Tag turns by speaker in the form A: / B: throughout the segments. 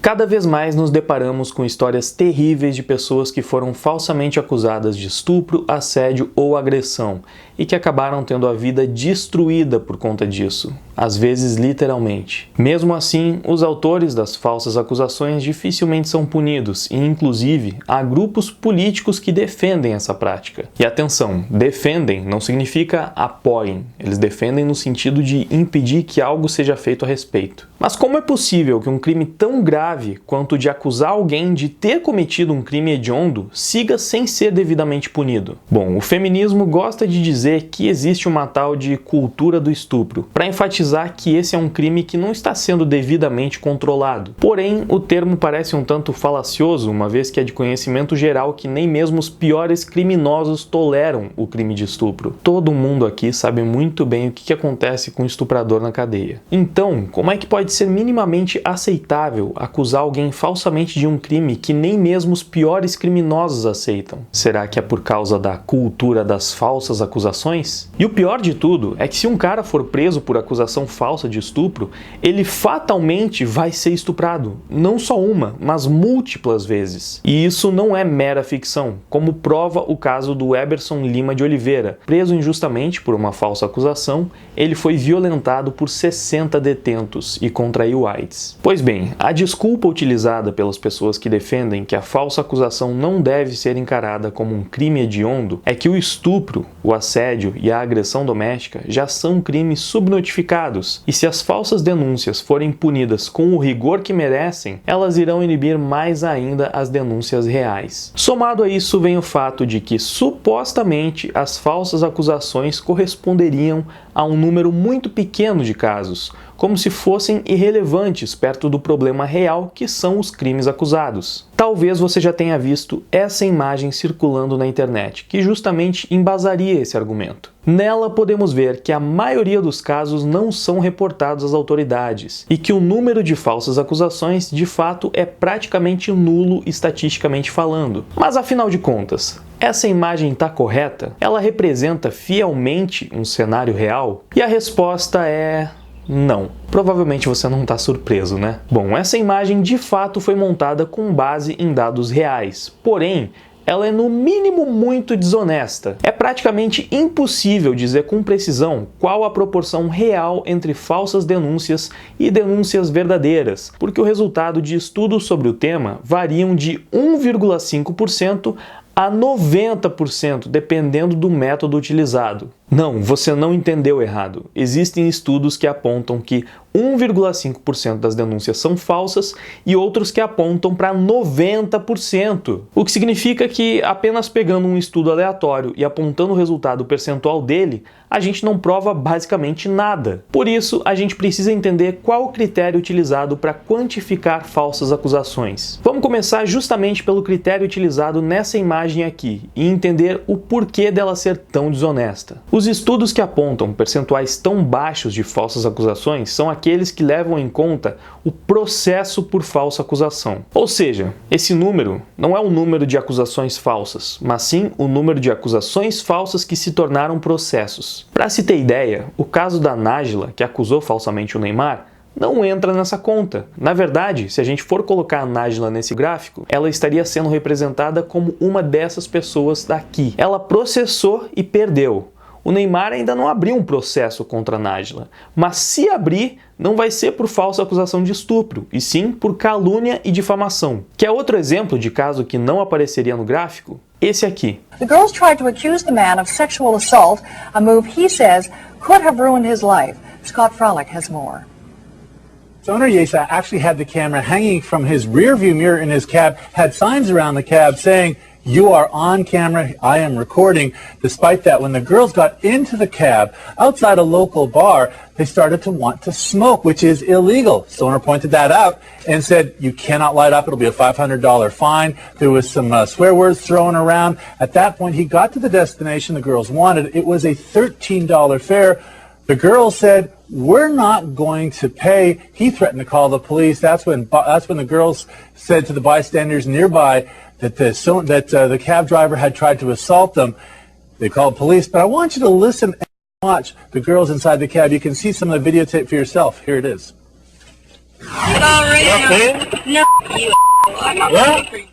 A: Cada vez mais nos deparamos com histórias terríveis de pessoas que foram falsamente acusadas de estupro, assédio ou agressão e que acabaram tendo a vida destruída por conta disso, às vezes literalmente. Mesmo assim, os autores das falsas acusações dificilmente são punidos e, inclusive, há grupos políticos que defendem essa prática. E atenção, defendem não significa apoiem, eles defendem no sentido de impedir que algo seja feito a respeito. Mas como é possível que um crime tão grave quanto o de acusar alguém de ter cometido um crime hediondo siga sem ser devidamente punido? Bom, o feminismo gosta de dizer que existe uma tal de cultura do estupro, para enfatizar que esse é um crime que não está sendo devidamente controlado. Porém, o termo parece um tanto falacioso, uma vez que é de conhecimento geral que nem mesmo os piores criminosos toleram o crime de estupro. Todo mundo aqui sabe muito bem o que acontece com o estuprador na cadeia. Então, como é que pode ser minimamente aceitável acusar alguém falsamente de um crime que nem mesmo os piores criminosos aceitam? Será que é por causa da cultura das falsas acusações? E o pior de tudo é que se um cara for preso por acusação falsa de estupro, ele fatalmente vai ser estuprado. Não só uma, mas múltiplas vezes. E isso não é mera ficção, como prova o caso do Eberson Lima de Oliveira. Preso injustamente por uma falsa acusação, ele foi violentado por 60 detentos e contraiu AIDS. Pois bem, a desculpa utilizada pelas pessoas que defendem que a falsa acusação não deve ser encarada como um crime hediondo é que o estupro, o assédio e a agressão doméstica já são crimes subnotificados, e se as falsas denúncias forem punidas com o rigor que merecem, elas irão inibir mais ainda as denúncias reais. Somado a isso vem o fato de que, supostamente, as falsas acusações corresponderiam a um número muito pequeno de casos, como se fossem irrelevantes perto do problema real que são os crimes acusados. Talvez você já tenha visto essa imagem circulando na internet, que justamente embasaria esse argumento. Nela podemos ver que a maioria dos casos não são reportados às autoridades e que o número de falsas acusações de fato é praticamente nulo estatisticamente falando. Mas afinal de contas, essa imagem está correta? Ela representa fielmente um cenário real? E a resposta é... não. Provavelmente você não está surpreso, né? Bom, essa imagem de fato foi montada com base em dados reais, porém, ela é no mínimo muito desonesta. É praticamente impossível dizer com precisão qual a proporção real entre falsas denúncias e denúncias verdadeiras, porque o resultado de estudos sobre o tema variam de 1,5% a 90%, dependendo do método utilizado. Não, você não entendeu errado. Existem estudos que apontam que 1,5% das denúncias são falsas e outros que apontam para 90%. O que significa que apenas pegando um estudo aleatório e apontando o resultado percentual dele, a gente não prova basicamente nada. Por isso, a gente precisa entender qual o critério utilizado para quantificar falsas acusações. Vamos começar justamente pelo critério utilizado nessa imagem aqui e entender o porquê dela ser tão desonesta. Os estudos que apontam percentuais tão baixos de falsas acusações são aqueles que levam em conta o processo por falsa acusação. Ou seja, esse número não é o número de acusações falsas, mas sim o número de acusações falsas que se tornaram processos. Para se ter ideia, o caso da Najila, que acusou falsamente o Neymar, não entra nessa conta. Na verdade, se a gente for colocar a Najila nesse gráfico, ela estaria sendo representada como uma dessas pessoas daqui. Ela processou e perdeu. O Neymar ainda não abriu um processo contra a Najila, mas se abrir, não vai ser por falsa acusação de estupro, e sim por calúnia e difamação. Quer outro exemplo de caso que não apareceria no gráfico? Esse aqui.
B: The girls tried to accuse the man of sexual assault, a move he says could have ruined his life. Scott Frolick has more.
C: So owner Yesa actually had the camera hanging from his rear view mirror in his cab, had signs around the cab saying, "You are on camera, I am recording." Despite that, when the girls got into the cab outside a local bar, they started to want to smoke, which is illegal. Stoner pointed that out and said, "You cannot light up, it'll be a $500 fine." There was some swear words thrown around. At that point, he got to the destination the girls wanted. It was a $13 fare. The girls said, "We're not going to pay." He threatened to call the police. That's when the girls said to the bystanders nearby that the cab driver had tried to assault them. They called police. But I want you to listen and watch the girls inside the cab. You can see some of the videotape for yourself. Here it is.
B: No, you. I'm not
C: What?
B: for you.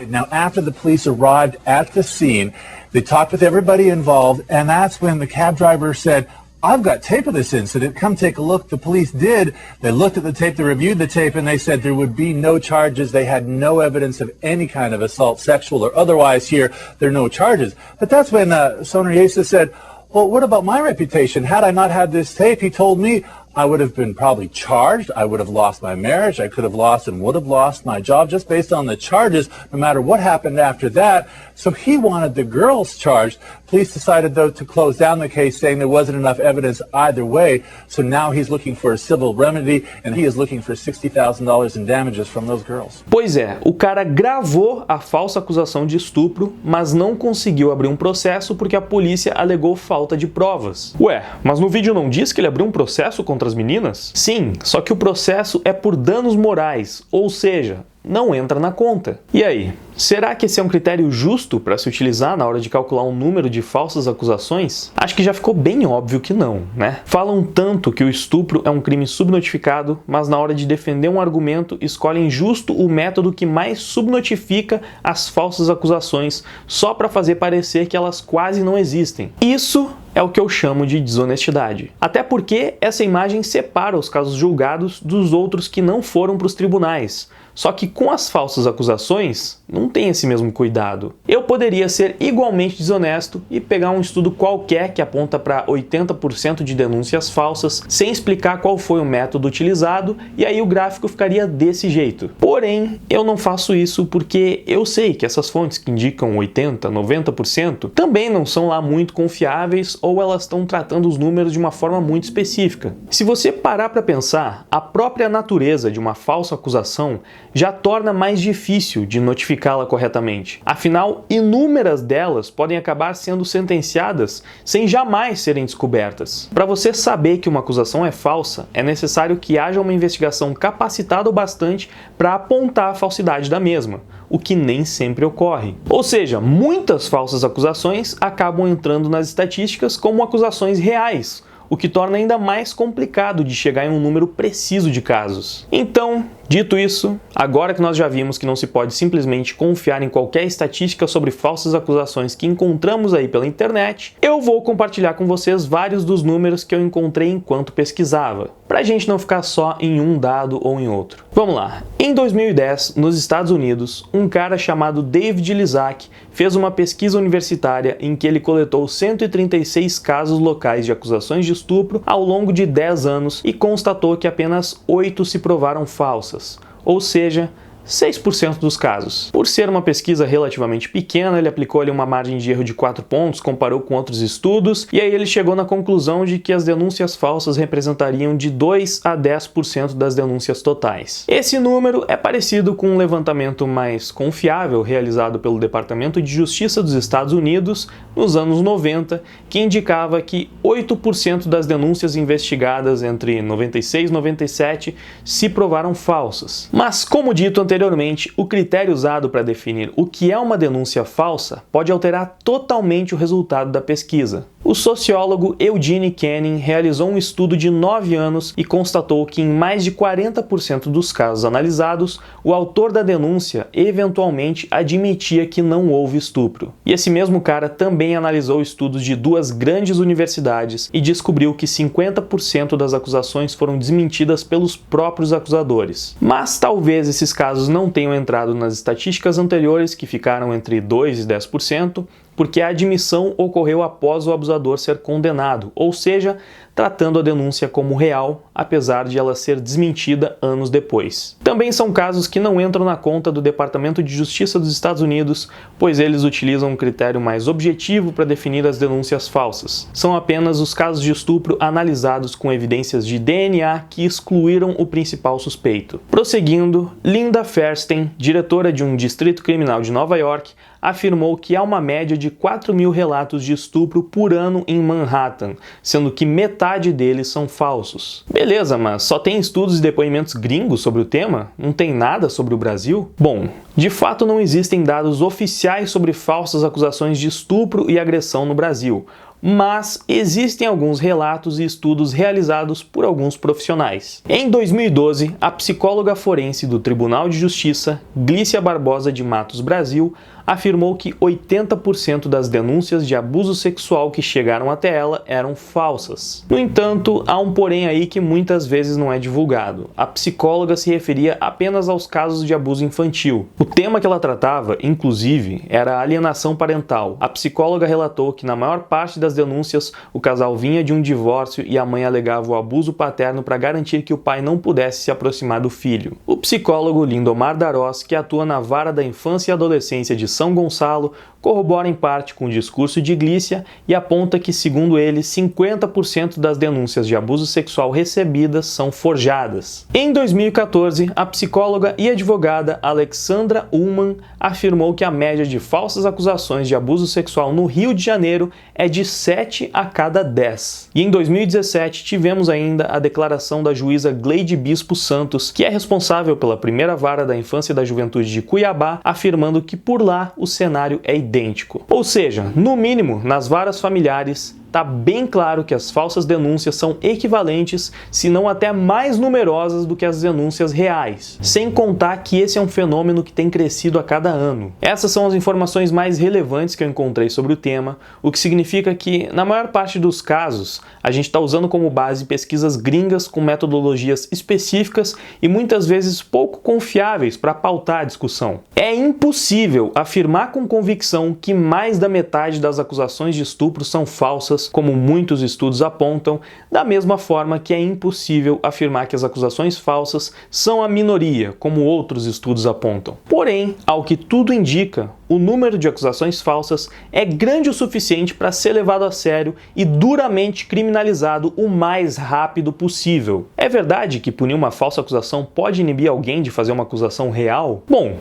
C: Now, after the police arrived at the scene, they talked with everybody involved, and that's when the cab driver said, I've got tape of this incident. Come take a look. The police did. They looked at the tape, they reviewed the tape, and they said there would be no charges. They had no evidence of any kind of assault, sexual or otherwise here. There are no charges. But that's when Sonoriesa said, well, what about my reputation? Had I not had this tape, he told me, I would have been probably charged. I would have lost my marriage. I could have lost and would have lost my job just based on the charges, no matter what happened after that. So he wanted the girls charged. Police decided, though, to close down the case, saying there wasn't enough evidence either way. So now he's looking for a civil remedy, and he is looking for $60,000 in damages from those girls.
A: Pois é, o cara gravou a falsa acusação de estupro, mas não conseguiu abrir um processo porque a polícia alegou falta de provas. Ué, mas no vídeo não diz que ele abriu um processo contra as meninas? Sim, só que o processo é por danos morais, ou seja, não entra na conta. E aí, será que esse é um critério justo para se utilizar na hora de calcular um número de falsas acusações? Acho que já ficou bem óbvio que não, né? Falam tanto que o estupro é um crime subnotificado, mas na hora de defender um argumento escolhem justo o método que mais subnotifica as falsas acusações, só para fazer parecer que elas quase não existem. Isso é o que eu chamo de desonestidade. Até porque essa imagem separa os casos julgados dos outros que não foram para os tribunais. Só que com as falsas acusações, não tem esse mesmo cuidado. Eu poderia ser igualmente desonesto e pegar um estudo qualquer que aponta para 80% de denúncias falsas, sem explicar qual foi o método utilizado, e aí o gráfico ficaria desse jeito. Porém, eu não faço isso porque eu sei que essas fontes que indicam 80%, 90% também não são lá muito confiáveis ou elas estão tratando os números de uma forma muito específica. Se você parar para pensar, a própria natureza de uma falsa acusação já torna mais difícil de notificá-la corretamente. Afinal, inúmeras delas podem acabar sendo sentenciadas sem jamais serem descobertas. Para você saber que uma acusação é falsa, é necessário que haja uma investigação capacitada o bastante para apontar a falsidade da mesma, o que nem sempre ocorre. Ou seja, muitas falsas acusações acabam entrando nas estatísticas como acusações reais, o que torna ainda mais complicado de chegar em um número preciso de casos. Então, dito isso, agora que nós já vimos que não se pode simplesmente confiar em qualquer estatística sobre falsas acusações que encontramos aí pela internet, eu vou compartilhar com vocês vários dos números que eu encontrei enquanto pesquisava, pra gente não ficar só em um dado ou em outro. Vamos lá. Em 2010, nos Estados Unidos, um cara chamado David Lizak fez uma pesquisa universitária em que ele coletou 136 casos locais de acusações de estupro ao longo de 10 anos e constatou que apenas 8 se provaram falsas, ou seja, 6% dos casos. Por ser uma pesquisa relativamente pequena, ele aplicou ali uma margem de erro de 4 pontos, comparou com outros estudos, e aí ele chegou na conclusão de que as denúncias falsas representariam de 2 a 10% das denúncias totais. Esse número é parecido com um levantamento mais confiável realizado pelo Departamento de Justiça dos Estados Unidos nos anos 90, que indicava que 8% das denúncias investigadas entre 96 e 97 se provaram falsas. Mas, como dito anteriormente, o critério usado para definir o que é uma denúncia falsa pode alterar totalmente o resultado da pesquisa. O sociólogo Eugene Canning realizou um estudo de 9 anos e constatou que em mais de 40% dos casos analisados, o autor da denúncia eventualmente admitia que não houve estupro. E esse mesmo cara também analisou estudos de 2 grandes universidades e descobriu que 50% das acusações foram desmentidas pelos próprios acusadores. Mas talvez esses casos não tenham entrado nas estatísticas anteriores, que ficaram entre 2% e 10%, porque a admissão ocorreu após o abusador ser condenado, ou seja, tratando a denúncia como real, apesar de ela ser desmentida anos depois. Também são casos que não entram na conta do Departamento de Justiça dos Estados Unidos, pois eles utilizam um critério mais objetivo para definir as denúncias falsas. São apenas os casos de estupro analisados com evidências de DNA que excluíram o principal suspeito. Prosseguindo, Linda Fairstein, diretora de um distrito criminal de Nova York, afirmou que há uma média de 4.000 relatos de estupro por ano em Manhattan, sendo que metade deles são falsos. Beleza, mas só tem estudos e depoimentos gringos sobre o tema? Não tem nada sobre o Brasil? Bom, de fato não existem dados oficiais sobre falsas acusações de estupro e agressão no Brasil. mas existem alguns relatos e estudos realizados por alguns profissionais. Em 2012, a psicóloga forense do Tribunal de Justiça, Glícia Barbosa de Matos Brasil, afirmou que 80% das denúncias de abuso sexual que chegaram até ela eram falsas. No entanto, há um porém aí que muitas vezes não é divulgado. A psicóloga se referia apenas aos casos de abuso infantil. O tema que ela tratava, inclusive, era a alienação parental. A psicóloga relatou que na maior parte das denúncias, o casal vinha de um divórcio e a mãe alegava o abuso paterno para garantir que o pai não pudesse se aproximar do filho. O psicólogo Lindomar Darós, que atua na Vara da Infância e Adolescência de São Gonçalo, corrobora em parte com o discurso de Glícia e aponta que, segundo ele, 50% das denúncias de abuso sexual recebidas são forjadas. Em 2014, a psicóloga e advogada Alexandra Ullmann afirmou que a média de falsas acusações de abuso sexual no Rio de Janeiro é de 7 a cada 10. E em 2017 tivemos ainda a declaração da juíza Gleide Bispo Santos, que é responsável pela primeira vara da infância e da juventude de Cuiabá, afirmando que por lá o cenário é idêntico. Ou seja, no mínimo, nas varas familiares, está bem claro que as falsas denúncias são equivalentes, se não até mais numerosas do que as denúncias reais. Sem contar que esse é um fenômeno que tem crescido a cada ano. Essas são as informações mais relevantes que eu encontrei sobre o tema, o que significa que, na maior parte dos casos, a gente está usando como base pesquisas gringas com metodologias específicas e muitas vezes pouco confiáveis para pautar a discussão. É impossível afirmar com convicção que mais da metade das acusações de estupro são falsas, como muitos estudos apontam, da mesma forma que é impossível afirmar que as acusações falsas são a minoria, como outros estudos apontam. Porém, ao que tudo indica, o número de acusações falsas é grande o suficiente para ser levado a sério e duramente criminalizado o mais rápido possível. É verdade que punir uma falsa acusação pode inibir alguém de fazer uma acusação real? Bom,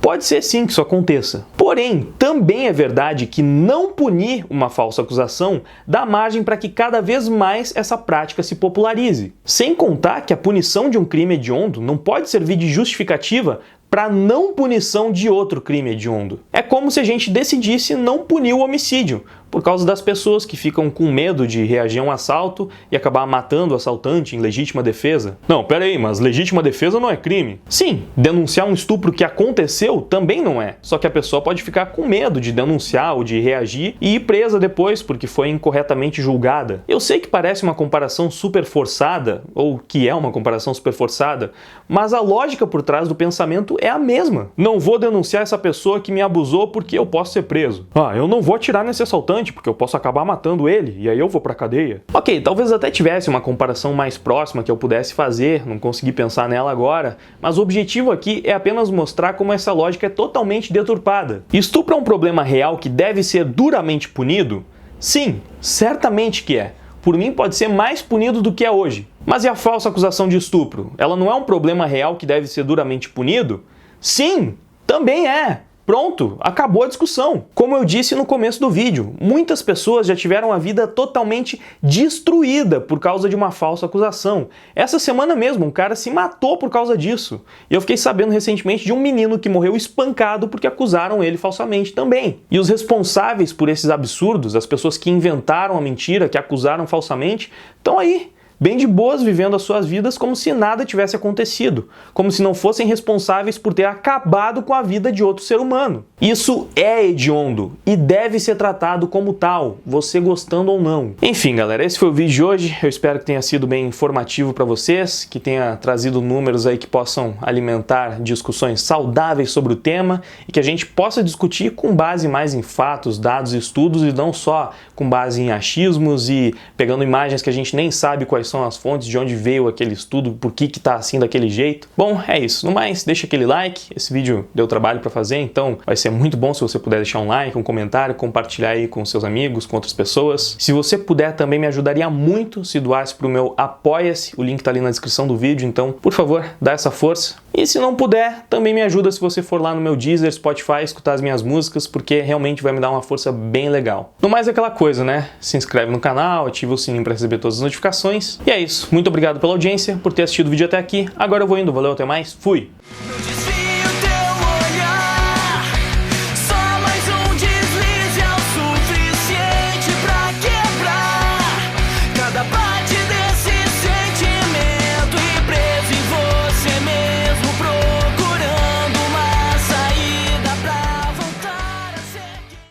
A: pode ser sim que isso aconteça. Porém, também é verdade que não punir uma falsa acusação dá margem para que cada vez mais essa prática se popularize. Sem contar que a punição de um crime hediondo não pode servir de justificativa para não punição de outro crime hediondo. É como se a gente decidisse não punir o homicídio, por causa das pessoas que ficam com medo de reagir a um assalto e acabar matando o assaltante em legítima defesa. Não, pera aí, mas legítima defesa não é crime. Sim, denunciar um estupro que aconteceu também não é. Só que a pessoa pode ficar com medo de denunciar ou de reagir e ir presa depois porque foi incorretamente julgada. Eu sei que parece uma comparação super forçada, ou que é uma comparação super forçada, mas a lógica por trás do pensamento é a mesma. Não vou denunciar essa pessoa que me abusou porque eu posso ser preso. Eu não vou atirar nesse assaltante porque eu posso acabar matando ele e aí eu vou pra cadeia. Ok, talvez até tivesse uma comparação mais próxima que eu pudesse fazer, não consegui pensar nela agora, mas o objetivo aqui é apenas mostrar como essa lógica é totalmente deturpada. Estupro é um problema real que deve ser duramente punido? Sim, certamente que é. Por mim pode ser mais punido do que é hoje. Mas e a falsa acusação de estupro? Ela não é um problema real que deve ser duramente punido? Sim, também é. Pronto, acabou a discussão. Como eu disse no começo do vídeo, muitas pessoas já tiveram a vida totalmente destruída por causa de uma falsa acusação. Essa semana mesmo, um cara se matou por causa disso. E eu fiquei sabendo recentemente de um menino que morreu espancado porque acusaram ele falsamente também. E os responsáveis por esses absurdos, as pessoas que inventaram a mentira, que acusaram falsamente, estão aí, bem de boas, vivendo as suas vidas como se nada tivesse acontecido, como se não fossem responsáveis por ter acabado com a vida de outro ser humano. Isso é hediondo e deve ser tratado como tal, você gostando ou não. Enfim, galera, esse foi o vídeo de hoje. Eu espero que tenha sido bem informativo para vocês, que tenha trazido números aí que possam alimentar discussões saudáveis sobre o tema e que a gente possa discutir com base mais em fatos, dados e estudos e não só com base em achismos e pegando imagens que a gente nem sabe quais são as fontes, de onde veio aquele estudo, por que tá assim daquele jeito. Bom, é isso. No mais, deixa aquele like. Esse vídeo deu trabalho para fazer, então vai ser muito bom se você puder deixar um like, um comentário, compartilhar aí com seus amigos, com outras pessoas. Se você puder, também me ajudaria muito se doasse pro meu Apoia-se. O link tá ali na descrição do vídeo, então, por favor, dá essa força. E se não puder, também me ajuda se você for lá no meu Deezer, Spotify, escutar as minhas músicas, porque realmente vai me dar uma força bem legal. No mais, é aquela coisa, né? Se inscreve no canal, ativa o sininho para receber todas as notificações. E é isso. Muito obrigado pela audiência, por ter assistido o vídeo até aqui. Agora eu vou indo. Valeu, até mais. Fui!